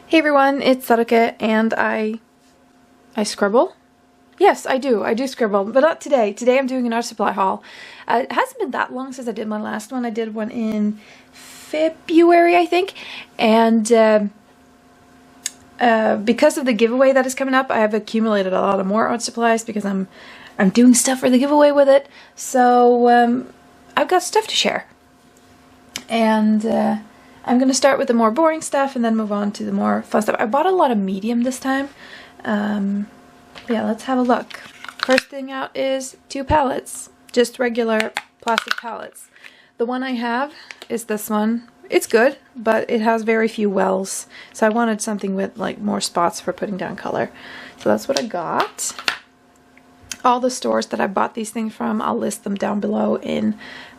Hey everyone, it's Systrarna, and I scribble? Yes, I do scribble, but not today. Today I'm doing an art supply haul. It hasn't been that long since I did my last one. I did one in February, I think, and because of the giveaway that is coming up, I have accumulated a lot of more art supplies because I'm doing stuff for the giveaway with it. So I've got stuff to share, and I'm going to start with the more boring stuff and then move on to the more fun stuff. I bought a lot of medium this time. Yeah, let's have a look. First thing out is 2 palettes. Just regular plastic palettes. The one I have is this one. It's good, but it has very few wells. So I wanted something with like more spots for putting down color. So that's what I got. All the stores that I bought these things from, I'll list them down below in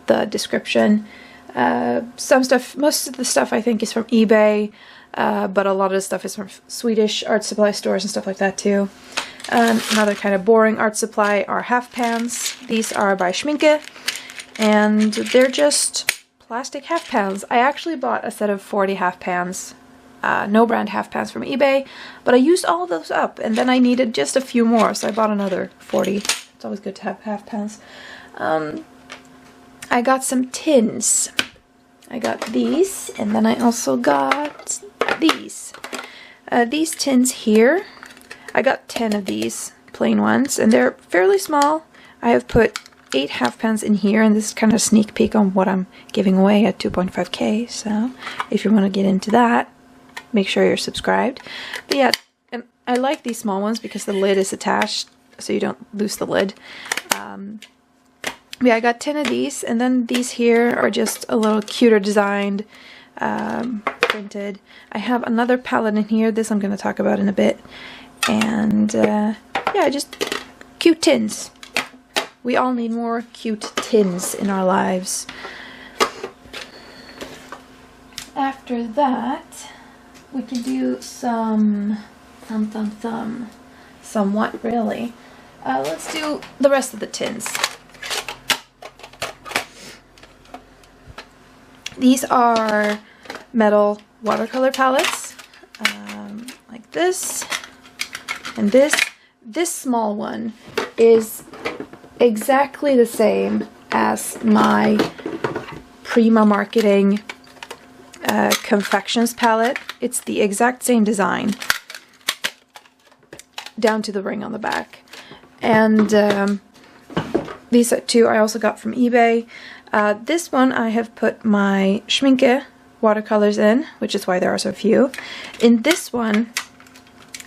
the description. Some stuff, most of the stuff I think is from eBay, but a lot of the stuff is from Swedish art supply stores and stuff like that too. Another kind of boring art supply are half pans. These are by Schmincke, and they're just plastic half pans. I actually bought a set of 40 half pans, no brand half pans from eBay, but I used all of those up, and then I needed just a few more, so I bought another 40. It's always good to have half pans. I got some tins. I got these, and then I also got these. These tins here, I got 10 of these plain ones, and they're fairly small. I have put 8 half pans in here, and this is kind of a sneak peek on what I'm giving away at 2.5K, so if you want to get into that, make sure you're subscribed. But yeah, and I like these small ones because the lid is attached, so you don't lose the lid. Yeah, I got 10 of these, and then these here are just a little cuter designed, printed. I have another palette in here. This I'm going to talk about in a bit. And yeah, just cute tins. We all need more cute tins in our lives. After that, we can do some what really. Let's do the rest of the tins. These are metal watercolor palettes, like this, and this. This small one is exactly the same as my Prima Marketing Confections palette. It's the exact same design, down to the ring on the back. And these 2 I also got from eBay. This one I have put my Schmincke watercolors in, which is why there are so few. In this one,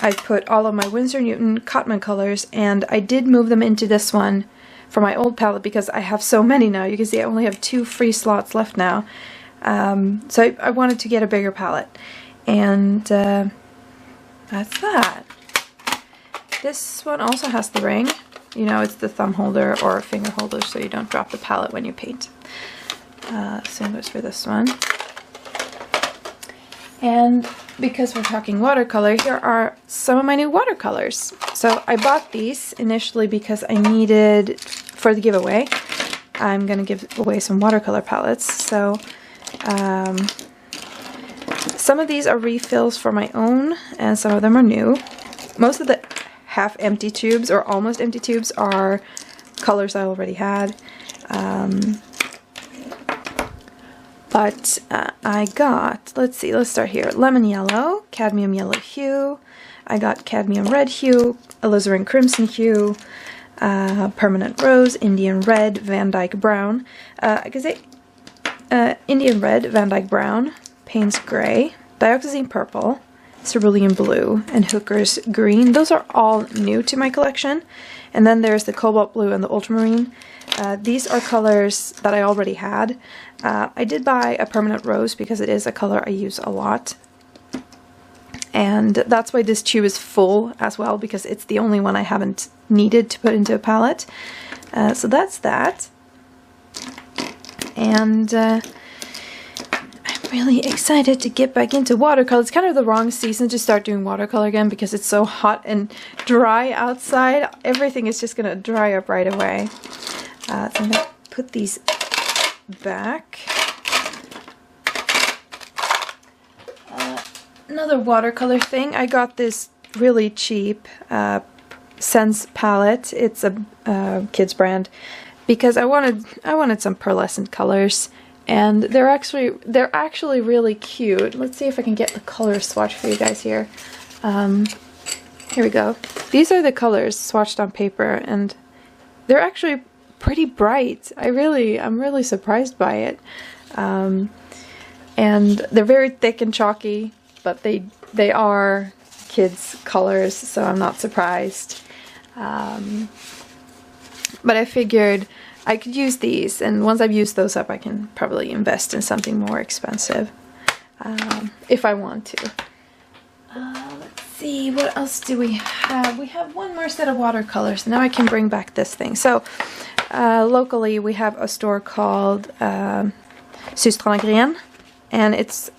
I put all of my Winsor Newton Cotman colors, and I did move them into this one for my old palette because I have so many now. You can see I only have 2 free slots left now. So I wanted to get a bigger palette. And that's that. This one also has the ring. You know, it's the thumb holder or finger holder so you don't drop the palette when you paint. Same goes for this one. And because we're talking watercolor, here are some of my new watercolors. So I bought these initially because I needed, for the giveaway, I'm going to give away some watercolor palettes. So some of these are refills for my own, and some of them are new. Most of the half empty tubes or almost empty tubes are colors I already had. But I got, let's see, let's start here. Lemon yellow, cadmium yellow hue. I got cadmium red hue, alizarin crimson hue, permanent rose, Indian red, Van Dyke brown. I could say Indian red, Van Dyke brown, Payne's gray, dioxazine purple, cerulean blue, and Hooker's green. Those are all new to my collection. And then there's the cobalt blue and the ultramarine. These are colors that I already had. I did buy a permanent rose because it is a color I use a lot. And that's why this tube is full as well, because it's the only one I haven't needed to put into a palette. So that's that. And I'm really excited to get back into watercolor. It's kind of the wrong season to start doing watercolor again because it's so hot and dry outside. Everything is just going to dry up right away. So I'm going to put these back. another watercolor thing. I got this really cheap Sense palette. It's a kids brand because I wanted some pearlescent colors, and they're actually really cute. Let's see if I can get the color swatch for you guys here. Here we go. These are the colors swatched on paper, and they're actually pretty bright. I'm really surprised by it. And they're very thick and chalky, but they are kids' colors, so I'm not surprised. But I figured I could use these, and once I've used those up, I can probably invest in something more expensive if I want to. Let's see, what else do we have? We have one more set of watercolors. Now I can bring back this thing. So locally we have a store called SØSTRENE Grene, and it's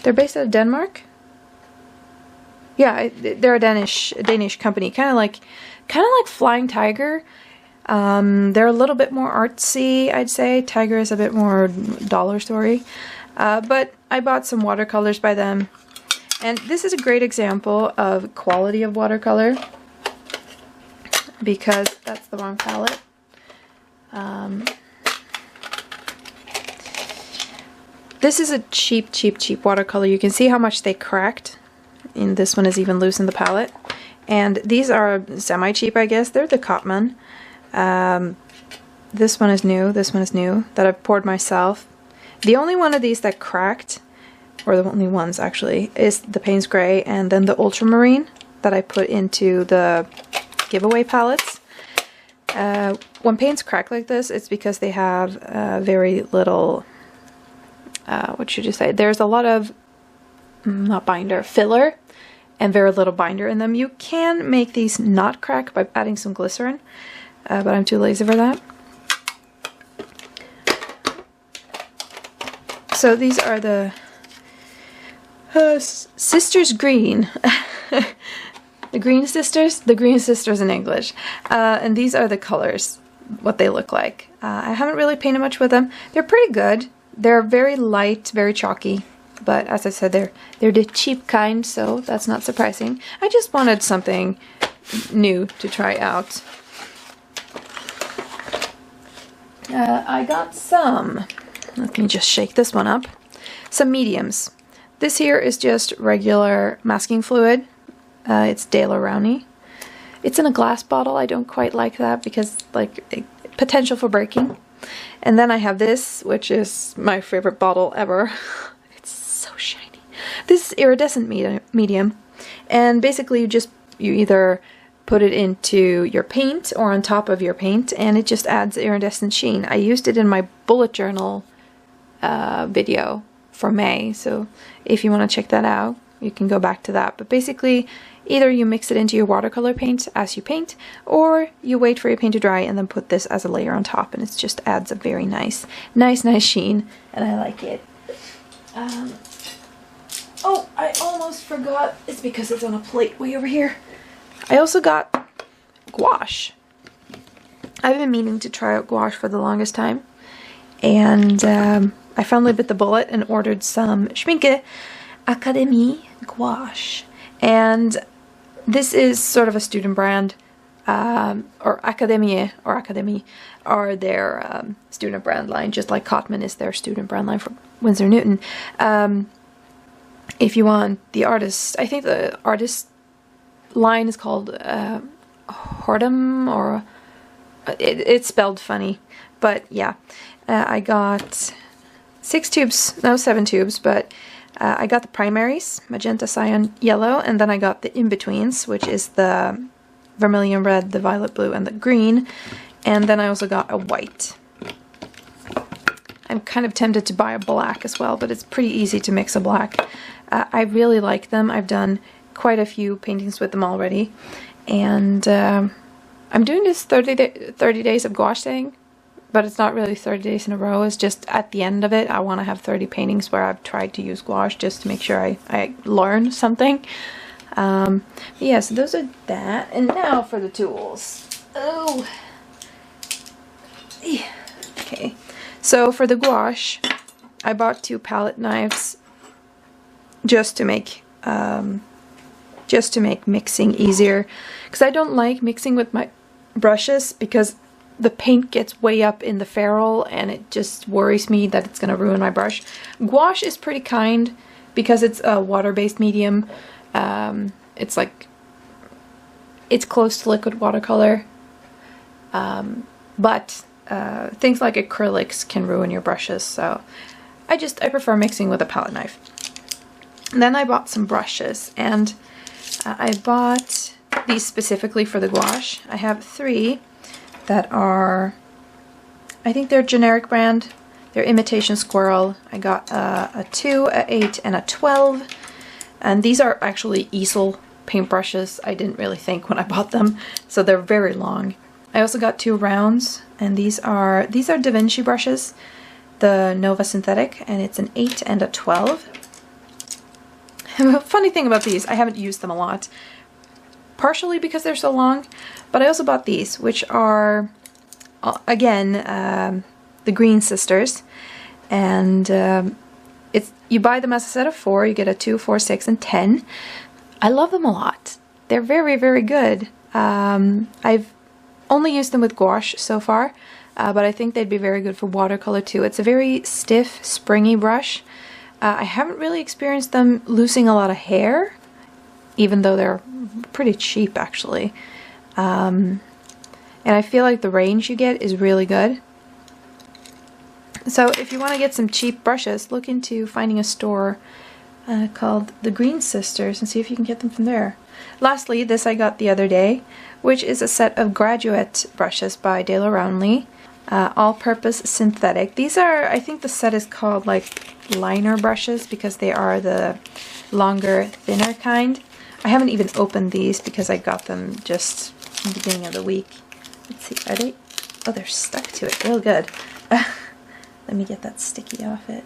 they're based out of Denmark. Yeah, they're a Danish company, kind of like Flying Tiger. They're a little bit more artsy, I'd say. Tiger is a bit more dollar story. But I bought some watercolors by them. And this is a great example of quality of watercolor, because that's the wrong palette. This is a cheap watercolor. You can see how much they cracked. And this one is even loose in the palette. And these are semi-cheap, I guess. They're the Cotman. This one is new. This one is new, that I've poured myself. The only one of these that cracked, or the only ones actually, is the Payne's Gray and then the Ultramarine that I put into the giveaway palettes. When paints crack like this, it's because they have very little, what should you say, there's a lot of, not binder, filler, and very little binder in them. You can make these not crack by adding some glycerin, but I'm too lazy for that. So these are the Sisters Green. The Green Sisters? The Green Sisters in English. And these are the colors, what they look like. I haven't really painted much with them. They're pretty good. They're very light, very chalky. But as I said, they're the cheap kind, so that's not surprising. I just wanted something new to try out. I got some, let me just shake this one up, some mediums. This here is just regular masking fluid. It's Rowney. It's in a glass bottle. I don't quite like that because like potential for breaking. And then I have this, which is my favorite bottle ever. It's so shiny. This is iridescent medium, and basically you either put it into your paint or on top of your paint, and it just adds iridescent sheen. I used it in my bullet journal video for May, so if you want to check that out, you can go back to that. But basically, either you mix it into your watercolor paint as you paint, or you wait for your paint to dry and then put this as a layer on top, and it just adds a very nice sheen, and I like it. Oh, I almost forgot. It's because it's on a plate way over here. I also got gouache. I've been meaning to try out gouache for the longest time, and I finally bit the bullet and ordered some Schmincke Akademie gouache. And this is sort of a student brand, or Akademie are their student brand line, just like Cotman is their student brand line for Winsor Newton. If you want the artist, I think the artist line is called Hordem, or it's spelled funny, but yeah. I got 7 tubes, but I got the primaries, magenta, cyan, yellow, and then I got the in-betweens, which is the vermilion red, the violet blue, and the green, and then I also got a white. I'm kind of tempted to buy a black as well, but it's pretty easy to mix a black. I really like them. I've done quite a few paintings with them already, and I'm doing this 30 days of gouache thing, but it's not really 30 days in a row. It's just at the end of it, I want to have 30 paintings where I've tried to use gouache just to make sure I learn something. Yeah, so those are that. And now for the tools. Oh! Okay. So for the gouache, I bought 2 palette knives just to make mixing easier, because I don't like mixing with my brushes because the paint gets way up in the ferrule and it just worries me that it's gonna ruin my brush. Gouache is pretty kind because it's a water-based medium. It's close to liquid watercolor, but things like acrylics can ruin your brushes, so I prefer mixing with a palette knife. And then I bought some brushes, and I bought these specifically for the gouache. I have 3 that are, I think they're generic brand. They're imitation squirrel. I got a 2, a 8, and a 12. And these are actually easel paintbrushes. I didn't really think when I bought them, so they're very long. I also got 2 rounds, and these are Da Vinci brushes, the Nova Synthetic, and it's an 8 and a 12. And the funny thing about these, I haven't used them a lot, partially because they're so long, but I also bought these, which are, again, the Grene sisters, and you buy them as a set of 4, you get a 2, 4, 6, and 10. I love them a lot. They're very, very good. I've only used them with gouache so far, but I think they'd be very good for watercolor too. It's a very stiff, springy brush. I haven't really experienced them losing a lot of hair, even though they're pretty cheap actually. And I feel like the range you get is really good. So if you want to get some cheap brushes, look into finding a store called the Grene Sisters and see if you can get them from there. Lastly, this I got the other day, which is a set of graduate brushes by Rowney, all-purpose synthetic. These are, I think the set is called like liner brushes because they are the longer, thinner kind. I haven't even opened these because I got them just in the beginning of the week. Let's see, are they? Oh, they're stuck to it real good. Let me get that sticky off it.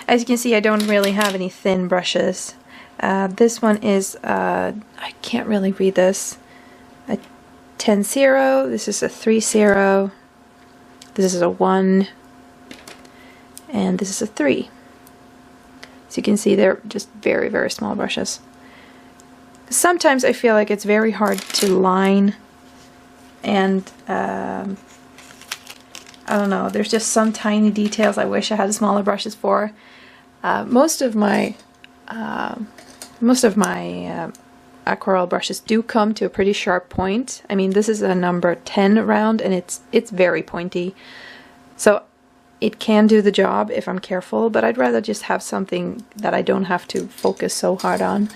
As you can see, I don't really have any thin brushes. This one is, I can't really read this, a 10-0, this is a 3-0, this is a 1, and this is a 3. So you can see they're just very, very small brushes. Sometimes I feel like it's very hard to line, and I don't know, there's just some tiny details I wish I had smaller brushes for. Most of my aquarelle brushes do come to a pretty sharp point. I mean, this is a number 10 round and it's very pointy. So it can do the job if I'm careful, but I'd rather just have something that I don't have to focus so hard on.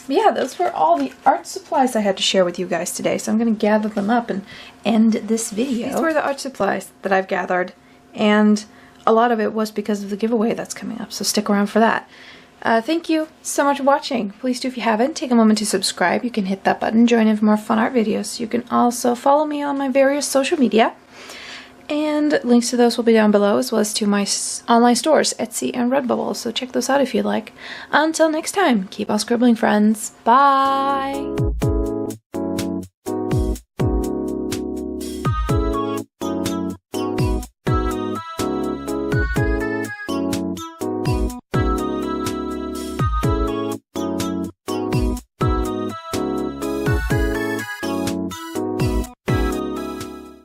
Yeah, those were all the art supplies I had to share with you guys today, so I'm going to gather them up and end this video. These were the art supplies that I've gathered, and a lot of it was because of the giveaway that's coming up, so stick around for that. Thank you so much for watching. Please do, if you haven't, take a moment to subscribe. You can hit that button, join in for more fun art videos. You can also follow me on my various social media, and links to those will be down below, as well as to my online stores, Etsy and Redbubble, so check those out if you'd like. Until next time, keep on scribbling, friends. Bye!